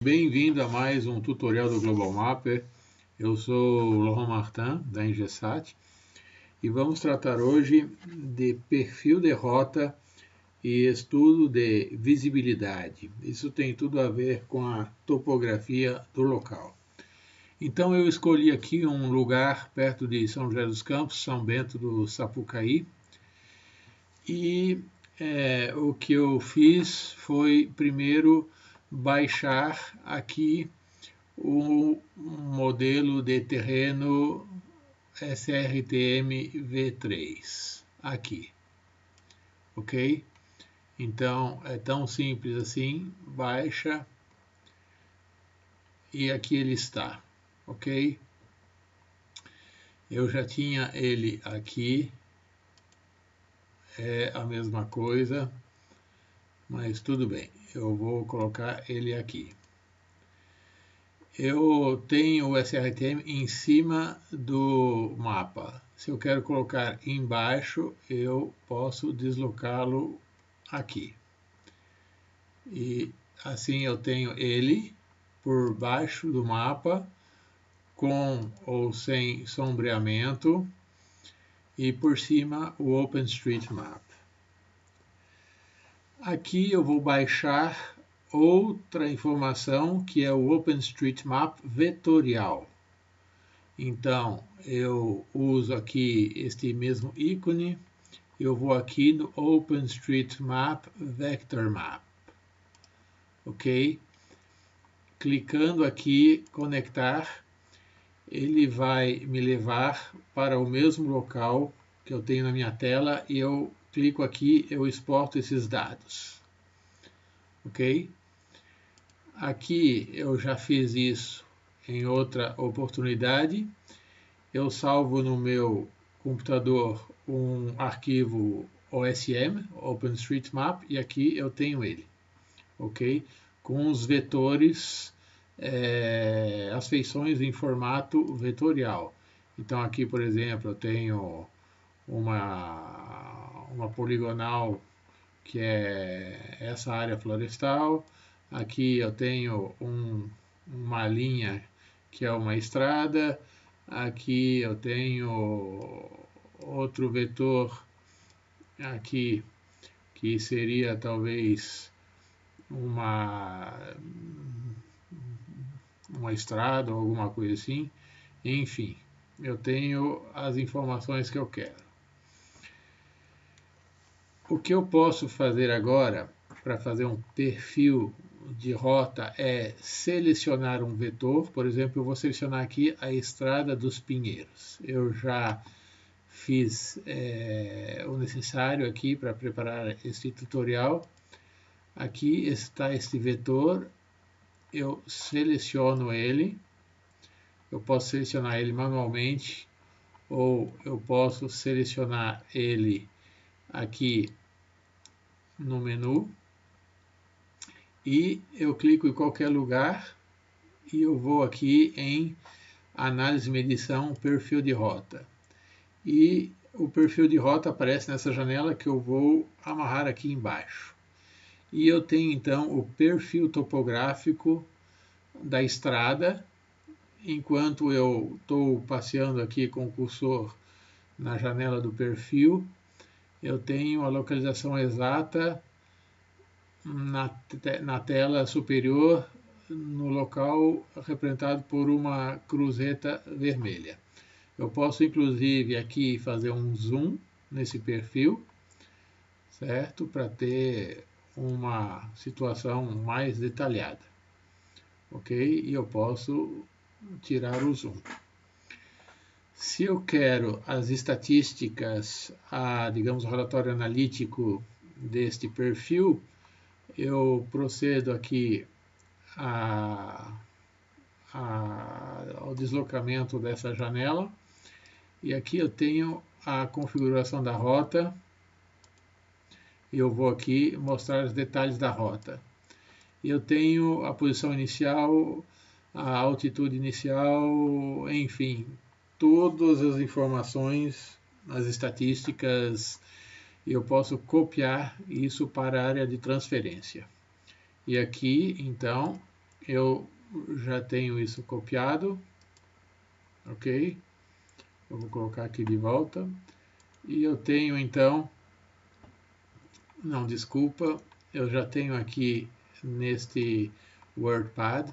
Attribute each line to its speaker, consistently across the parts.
Speaker 1: Bem-vindo a mais um tutorial do Global Mapper. Eu sou o Laurent Martin, da Ingesat, e vamos tratar hoje de perfil de rota e estudo de visibilidade. Isso tem tudo a ver com a topografia do local. Então eu escolhi aqui um lugar perto de São José dos Campos, São Bento do Sapucaí, e o que eu fiz foi primeiro baixar aqui o modelo de terreno SRTM V3 aqui, ok? Então é tão simples assim, baixa e aqui ele está, ok? Eu já tinha ele aqui, é a mesma coisa, mas tudo bem, eu vou colocar ele aqui. Eu tenho o SRTM em cima do mapa. Se eu quero colocar embaixo, eu posso deslocá-lo aqui. E assim eu tenho ele por baixo do mapa, com ou sem sombreamento, e por cima o OpenStreetMap. Aqui eu vou baixar outra informação que é o OpenStreetMap vetorial. Então eu uso aqui este mesmo ícone, eu vou aqui no OpenStreetMap Vector Map, ok? Clicando aqui conectar, ele vai me levar para o mesmo local que eu tenho na minha tela e eu clico aqui, eu exporto esses dados, ok? Aqui eu já fiz isso em outra oportunidade. Eu salvo no meu computador um arquivo OSM, OpenStreetMap, e aqui eu tenho ele, ok? Com os vetores, as feições em formato vetorial. Então aqui, por exemplo, eu tenho uma poligonal que é essa área florestal. Aqui eu tenho uma linha que é uma estrada. Aqui eu tenho outro vetor aqui que seria talvez uma estrada ou alguma coisa assim. Enfim, eu tenho as informações que eu quero. O que eu posso fazer agora para fazer um perfil de rota é selecionar um vetor. Por exemplo, eu vou selecionar aqui a Estrada dos Pinheiros. Eu já fiz o necessário aqui para preparar este tutorial. Aqui está este vetor, eu seleciono ele. Eu posso selecionar ele manualmente ou eu posso selecionar ele aqui no menu e eu clico em qualquer lugar e eu vou aqui em análise e medição, perfil de rota, e o perfil de rota aparece nessa janela que eu vou amarrar aqui embaixo, e eu tenho então o perfil topográfico da estrada. Enquanto eu estou passeando aqui com o cursor na janela do perfil, eu tenho a localização exata na tela superior, no local representado por uma cruzeta vermelha. Eu posso inclusive aqui fazer um zoom nesse perfil, certo? Para ter uma situação mais detalhada, ok? E eu posso tirar o zoom. Se eu quero as estatísticas, digamos, o relatório analítico deste perfil, eu procedo aqui ao deslocamento dessa janela, e aqui eu tenho a configuração da rota. Eu vou aqui mostrar os detalhes da rota. Eu tenho a posição inicial, a altitude inicial, enfim, todas as informações, as estatísticas. Eu posso copiar isso para a área de transferência. E aqui, então, eu já tenho isso copiado, ok? Eu vou colocar aqui de volta. E eu tenho então, não, desculpa, eu já tenho aqui neste WordPad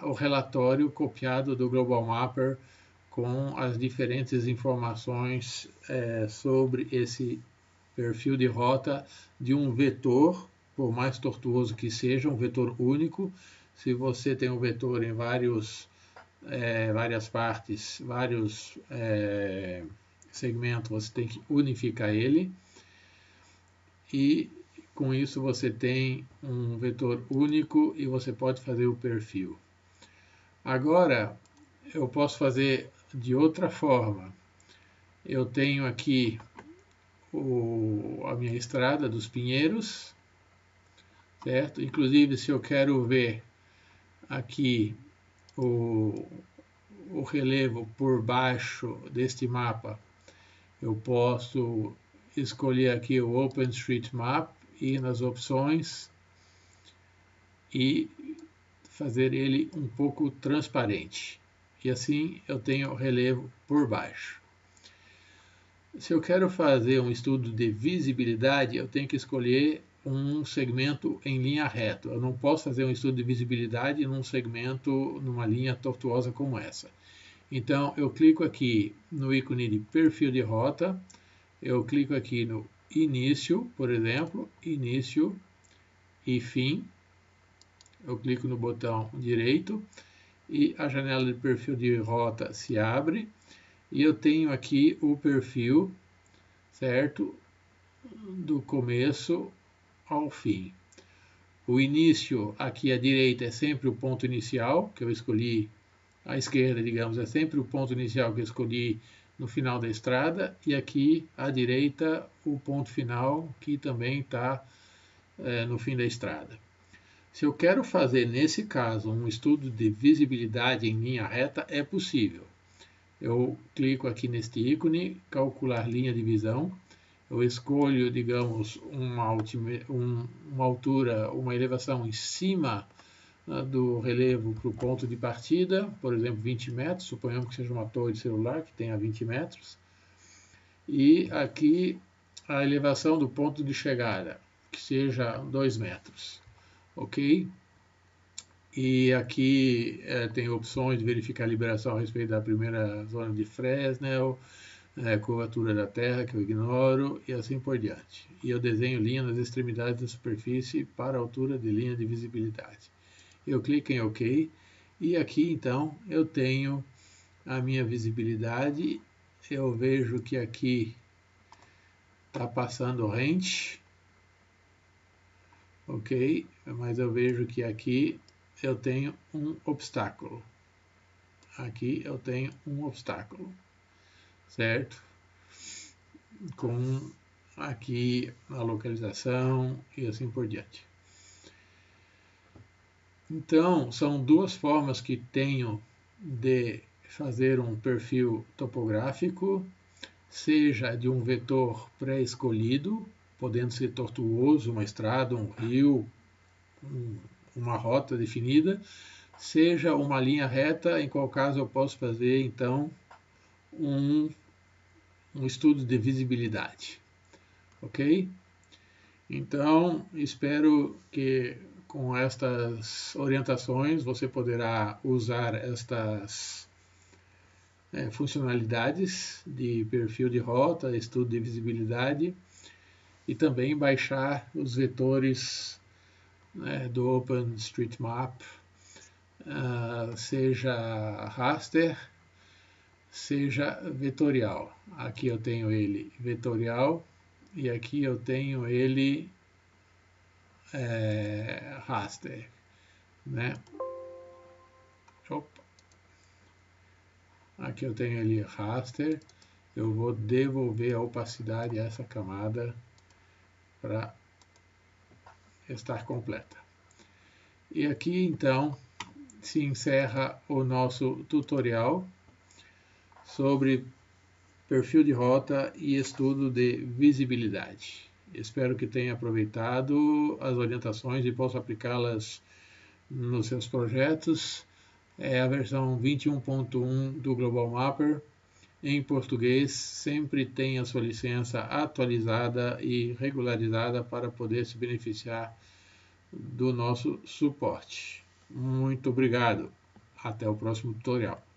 Speaker 1: o relatório copiado do Global Mapper com as diferentes informações sobre esse perfil de rota de um vetor, por mais tortuoso que seja, um vetor único. Se você tem um vetor em várias partes, vários segmentos, você tem que unificar ele. E com isso você tem um vetor único e você pode fazer o perfil. Agora, eu posso fazer de outra forma. Eu tenho aqui a minha estrada dos Pinheiros, certo? Inclusive, se eu quero ver aqui o relevo por baixo deste mapa, eu posso escolher aqui o OpenStreetMap, ir nas opções e fazer ele um pouco transparente. E assim eu tenho relevo por baixo. Se eu quero fazer um estudo de visibilidade, eu tenho que escolher um segmento em linha reta. Eu não posso fazer um estudo de visibilidade num segmento, numa linha tortuosa como essa. Então, eu clico aqui no ícone de perfil de rota, eu clico aqui no início, por exemplo, início e fim. Eu clico no botão direito e a janela de perfil de rota se abre. E eu tenho aqui o perfil, certo? Do começo ao fim. O início aqui à direita é sempre o ponto inicial, que eu escolhi. À esquerda, digamos, é sempre o ponto inicial que eu escolhi no final da estrada. E aqui à direita, o ponto final, que também está no fim da estrada. Se eu quero fazer, nesse caso, um estudo de visibilidade em linha reta, é possível. Eu clico aqui neste ícone, calcular linha de visão. Eu escolho, digamos, uma altura, uma elevação em cima do relevo para o ponto de partida, por exemplo, 20 metros, suponhamos que seja uma torre de celular que tenha 20 metros. E aqui a elevação do ponto de chegada, que seja 2 metros. Ok? E aqui tem opções de verificar a liberação a respeito da primeira zona de Fresnel, curvatura da Terra, que eu ignoro, e assim por diante. E eu desenho linha nas extremidades da superfície para a altura de linha de visibilidade. Eu clico em OK, e aqui então eu tenho a minha visibilidade. Eu vejo que aqui está passando rente, ok? Mas eu vejo que aqui eu tenho um obstáculo. Aqui eu tenho um obstáculo, certo? Com aqui a localização e assim por diante. Então, são duas formas que tenho de fazer um perfil topográfico, seja de um vetor pré-escolhido, podendo ser tortuoso, uma estrada, um rio, uma rota definida, seja uma linha reta, em qual caso eu posso fazer, então, um estudo de visibilidade. Ok? Então, espero que com estas orientações você poderá usar estas funcionalidades de perfil de rota, estudo de visibilidade e também baixar os vetores do OpenStreetMap, seja raster, seja vetorial. Aqui eu tenho ele vetorial e aqui eu tenho ele raster, né? Opa. Aqui eu tenho ele raster. Eu vou devolver a opacidade a essa camada para estar completa. E aqui então se encerra o nosso tutorial sobre perfil de rota e estudo de visibilidade. Espero que tenha aproveitado as orientações e possa aplicá-las nos seus projetos. É a versão 21.1 do Global Mapper. Em português, sempre tem a sua licença atualizada e regularizada para poder se beneficiar do nosso suporte. Muito obrigado. Até o próximo tutorial.